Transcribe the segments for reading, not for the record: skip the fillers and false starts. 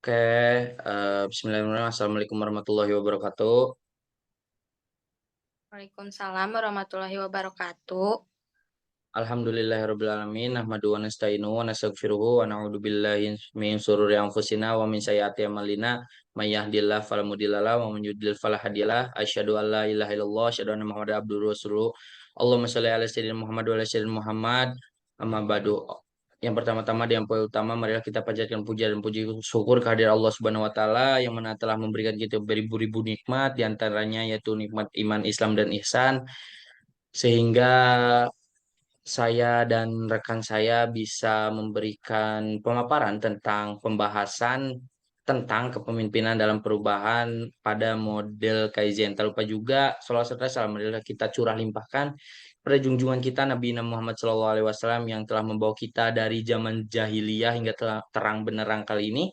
Oke, Bismillahirrahmanirrahim. Assalamualaikum warahmatullahi wabarakatuh. Waalaikumsalam warahmatullahi wabarakatuh. Alhamdulillahirrabbilalamin. Nahmadu wa nasta'inu wa nastaghfiruhu wa na'udzu billahi min syururi anfusina wa min sayyiati a'malina. May yahdihillahu fala mudhillalah wa man yudlil fala hadiyalah. Asyhadu an la ilaha illallah, asyhadu anna Muhammadar abduhu wa rasuluh. Allahumma shalli ala sayyidina Muhammad wa ala sayyidina Muhammad. Amma ba'du. Yang pertama-tama dan yang paling utama, marilah kita panjatkan puja dan puji syukur kehadirat Allah Subhanahu wa taala yang mana telah memberikan kita beribu-ribu nikmat, di antaranya yaitu nikmat iman, Islam dan ihsan, sehingga saya dan rekan saya bisa memberikan pemaparan tentang pembahasan tentang kepemimpinan dalam perubahan pada model Kaizen. Tak lupa juga salawat serta salam marilah kita curah limpahkan pada junjungan kita Nabi Muhammad SAW yang telah membawa kita dari zaman jahiliyah hingga terang benerang kali ini.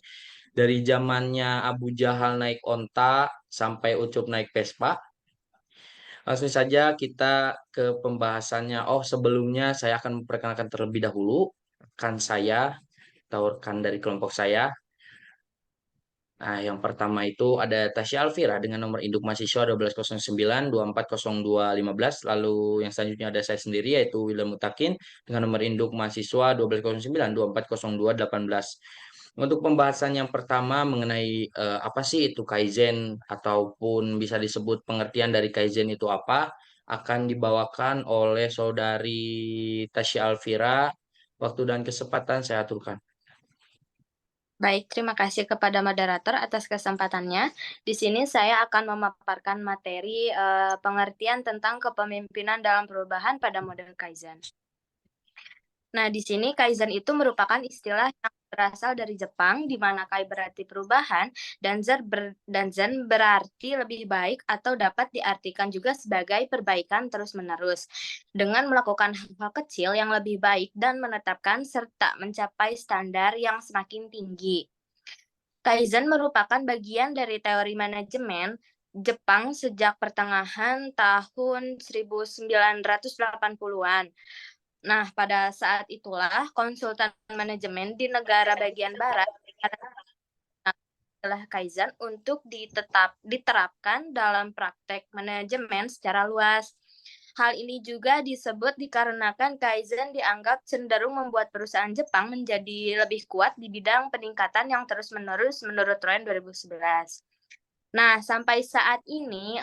Dari zamannya Abu Jahal naik onta sampai Ucup naik Vespa. Langsung saja kita ke pembahasannya. Oh, sebelumnya saya akan memperkenalkan terlebih dahulu rekan saya atau rekan dari kelompok saya. Nah, yang pertama itu ada Tasya Alfira dengan nomor induk mahasiswa 1209 240215. Lalu yang selanjutnya ada saya sendiri yaitu William Mutakin dengan nomor induk mahasiswa 1209 240218. Untuk pembahasan yang pertama mengenai apa sih itu Kaizen ataupun bisa disebut pengertian dari Kaizen itu apa, akan dibawakan oleh saudari Tasya Alfira. Waktu dan kesempatan saya aturkan. Baik, terima kasih kepada moderator atas kesempatannya. Di sini saya akan memaparkan materi pengertian tentang kepemimpinan dalam perubahan pada model Kaizen. Nah, di sini Kaizen itu merupakan istilah yang berasal dari Jepang, di mana Kai berarti perubahan dan Zen berarti lebih baik atau dapat diartikan juga sebagai perbaikan terus-menerus. Dengan melakukan hal-hal kecil yang lebih baik dan menetapkan serta mencapai standar yang semakin tinggi. Kaizen merupakan bagian dari teori manajemen Jepang sejak pertengahan tahun 1980-an. Nah, pada saat itulah konsultan manajemen di negara bagian barat adalah Kaizen untuk diterapkan dalam praktek manajemen secara luas. Hal ini juga disebut dikarenakan Kaizen dianggap cenderung membuat perusahaan Jepang menjadi lebih kuat di bidang peningkatan yang terus-menerus menurut Trend 2011. Nah, sampai saat ini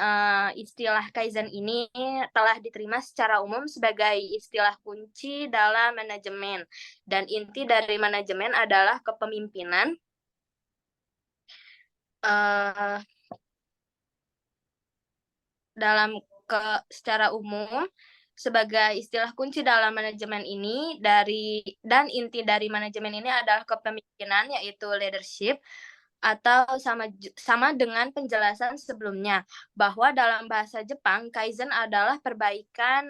istilah Kaizen ini telah diterima secara umum sebagai istilah kunci dalam manajemen. Dan inti dari manajemen adalah kepemimpinan. Uh, dalam secara umum sebagai istilah kunci dalam manajemen ini dan inti dari manajemen ini adalah kepemimpinan yaitu leadership atau sama dengan penjelasan sebelumnya bahwa dalam bahasa Jepang Kaizen adalah perbaikan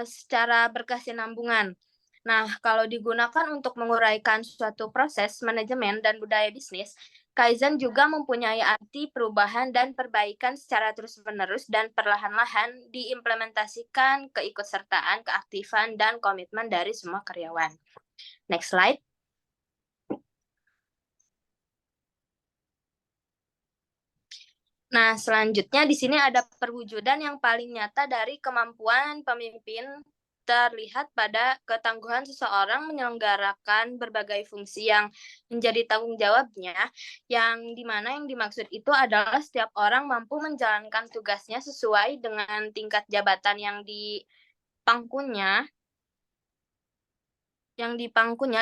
secara berkesinambungan. Nah, kalau digunakan untuk menguraikan suatu proses manajemen dan budaya bisnis, Kaizen juga mempunyai arti perubahan dan perbaikan secara terus-menerus dan perlahan-lahan diimplementasikan keikutsertaan, keaktifan, dan komitmen dari semua karyawan. Next slide. Nah, selanjutnya di sini ada perwujudan yang paling nyata dari kemampuan pemimpin terlihat pada ketangguhan seseorang menyelenggarakan berbagai fungsi yang menjadi tanggung jawabnya, yang dimana yang dimaksud itu adalah setiap orang mampu menjalankan tugasnya sesuai dengan tingkat jabatan yang dipangkunya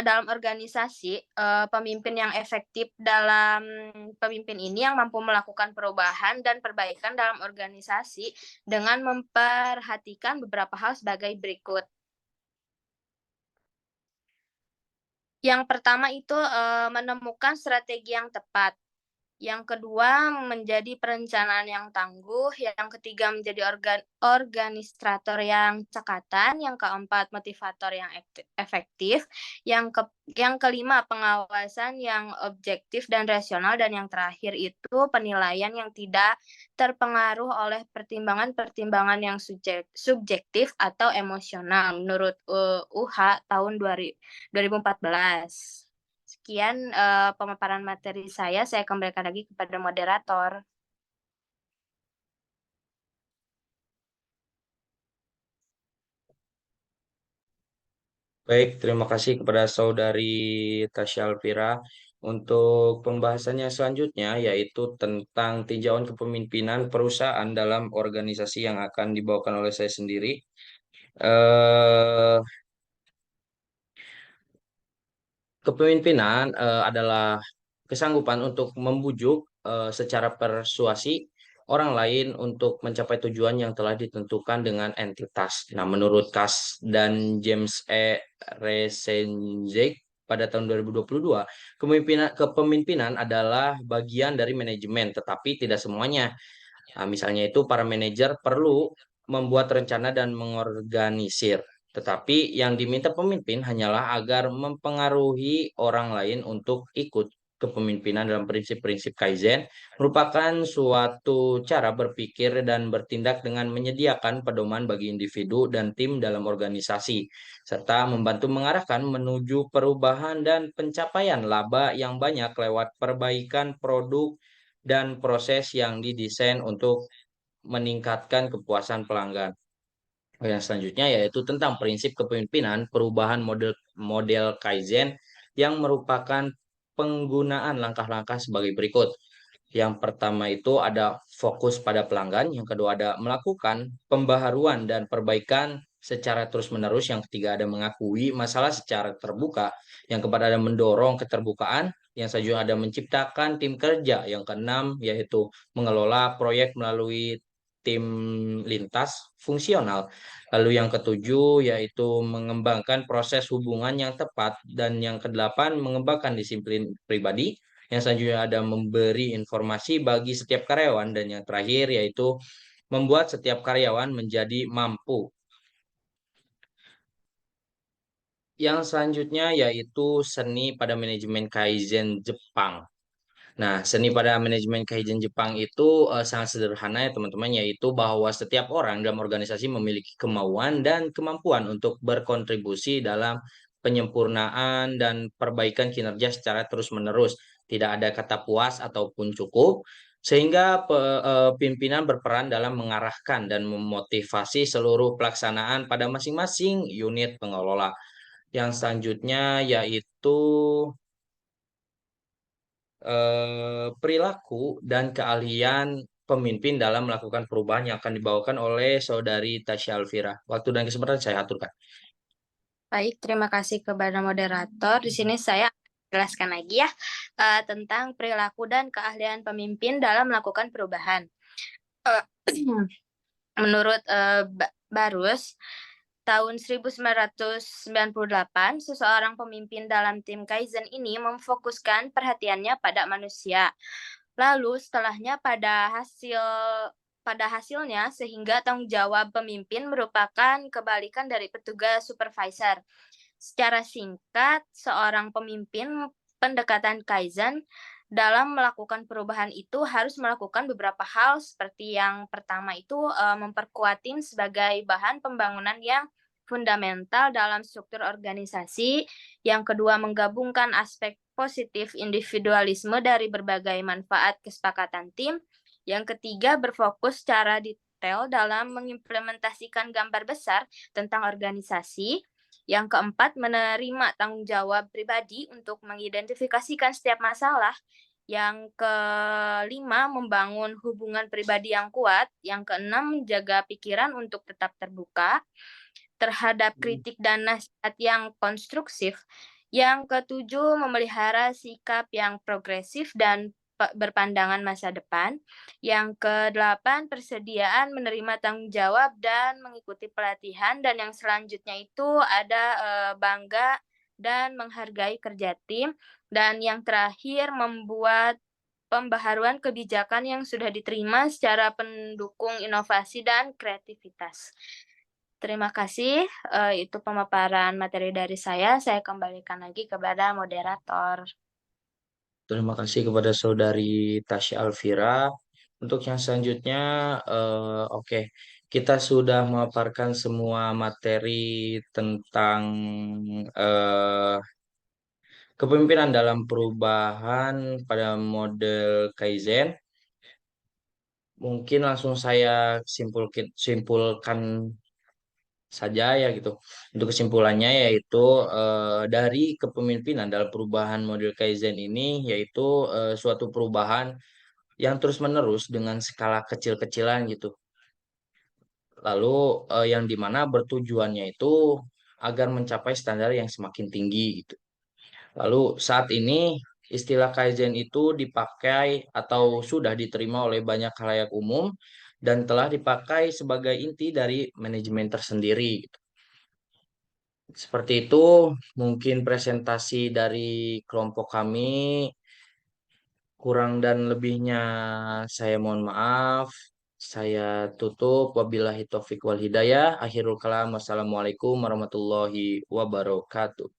dalam organisasi. Pemimpin yang efektif dalam pemimpin ini yang mampu melakukan perubahan dan perbaikan dalam organisasi dengan memperhatikan beberapa hal sebagai berikut. Yang pertama itu menemukan strategi yang tepat. Yang kedua, menjadi perencanaan yang tangguh. Yang ketiga, menjadi organisator yang cekatan. Yang keempat, motivator yang efektif. Yang kelima, pengawasan yang objektif dan rasional. Dan yang terakhir itu penilaian yang tidak terpengaruh oleh pertimbangan-pertimbangan yang subjektif atau emosional menurut UH tahun 2014. Sekian pemaparan materi saya kembalikan lagi kepada moderator. Baik, terima kasih kepada Saudari Tasya Alfira. Untuk pembahasannya selanjutnya yaitu tentang tinjauan kepemimpinan perusahaan dalam organisasi yang akan dibawakan oleh saya sendiri. Eh, Kepemimpinan adalah kesanggupan untuk membujuk secara persuasi orang lain untuk mencapai tujuan yang telah ditentukan dengan entitas. Nah, menurut Cass dan James Resenjek pada tahun 2022, kepemimpinan adalah bagian dari manajemen, tetapi tidak semuanya. Nah, misalnya itu para manajer perlu membuat rencana dan mengorganisir. Tetapi yang diminta pemimpin hanyalah agar mempengaruhi orang lain untuk ikut kepemimpinan dalam prinsip-prinsip Kaizen merupakan suatu cara berpikir dan bertindak dengan menyediakan pedoman bagi individu dan tim dalam organisasi, serta membantu mengarahkan menuju perubahan dan pencapaian laba yang banyak lewat perbaikan produk dan proses yang didesain untuk meningkatkan kepuasan pelanggan. Yang selanjutnya yaitu tentang prinsip kepemimpinan perubahan model model Kaizen yang merupakan penggunaan langkah-langkah sebagai berikut. Yang pertama itu ada fokus pada pelanggan, yang kedua ada melakukan pembaharuan dan perbaikan secara terus-menerus, yang ketiga ada mengakui masalah secara terbuka, yang keempat ada mendorong keterbukaan, yang selanjutnya ada menciptakan tim kerja, yang keenam yaitu mengelola proyek melalui tim lintas fungsional. Lalu yang ketujuh yaitu mengembangkan proses hubungan yang tepat, dan yang kedelapan mengembangkan disiplin pribadi. Yang selanjutnya ada memberi informasi bagi setiap karyawan, dan yang terakhir yaitu membuat setiap karyawan menjadi mampu. Yang selanjutnya yaitu seni pada manajemen Kaizen Jepang. Nah, seni pada manajemen Kaizen Jepang itu sangat sederhana ya teman-teman, yaitu bahwa setiap orang dalam organisasi memiliki kemauan dan kemampuan untuk berkontribusi dalam penyempurnaan dan perbaikan kinerja secara terus-menerus. Tidak ada kata puas ataupun cukup, sehingga pimpinan berperan dalam mengarahkan dan memotivasi seluruh pelaksanaan pada masing-masing unit pengelola. Yang selanjutnya yaitu perilaku dan keahlian pemimpin dalam melakukan perubahan yang akan dibawakan oleh Saudari Tasya Alfira. Waktu dan kesempatan saya aturkan. Baik, terima kasih kepada moderator. Di sini saya jelaskan lagi ya tentang perilaku dan keahlian pemimpin dalam melakukan perubahan. Eh, Menurut Barus, tahun 1998, seseorang pemimpin dalam tim Kaizen ini memfokuskan perhatiannya pada manusia. Lalu setelahnya pada hasilnya sehingga tanggung jawab pemimpin merupakan kebalikan dari petugas supervisor. Secara singkat, seorang pemimpin pendekatan Kaizen dalam melakukan perubahan itu harus melakukan beberapa hal seperti yang pertama itu memperkuat tim sebagai bahan pembangunan yang fundamental dalam struktur organisasi. Yang kedua, menggabungkan aspek positif individualisme dari berbagai manfaat kesepakatan tim. Yang ketiga, berfokus secara detail dalam mengimplementasikan gambar besar tentang organisasi. Yang keempat, menerima tanggung jawab pribadi untuk mengidentifikasikan setiap masalah. Yang kelima, membangun hubungan pribadi yang kuat. Yang keenam, menjaga pikiran untuk tetap terbuka terhadap kritik dan nasihat yang konstruktif. Yang ketujuh, memelihara sikap yang progresif dan berpandangan masa depan. Yang kedelapan, persediaan menerima tanggung jawab dan mengikuti pelatihan. Dan yang selanjutnya itu ada bangga dan menghargai kerja tim. Dan yang terakhir, membuat pembaharuan kebijakan yang sudah diterima secara pendukung inovasi dan kreativitas. Terima kasih. Itu pemaparan materi dari saya. Saya kembalikan lagi kepada moderator. Terima kasih kepada Saudari Tasya Alfira. Untuk yang selanjutnya, oke, kita sudah memaparkan semua materi tentang eh, Kepemimpinan dalam perubahan pada model Kaizen, mungkin langsung saya simpulkan saja ya gitu. Untuk kesimpulannya yaitu dari kepemimpinan dalam perubahan model Kaizen ini yaitu suatu perubahan yang terus-menerus dengan skala kecil-kecilan gitu. Lalu yang dimana bertujuannya itu agar mencapai standar yang semakin tinggi gitu. Lalu saat ini istilah Kaizen itu dipakai atau sudah diterima oleh banyak khalayak umum dan telah dipakai sebagai inti dari manajemen tersendiri gitu. Seperti itu mungkin presentasi dari kelompok kami. Kurang dan lebihnya saya mohon maaf. Saya tutup. Wabillahi taufiq wal hidayah. Akhirul kalam. Wassalamualaikum warahmatullahi wabarakatuh.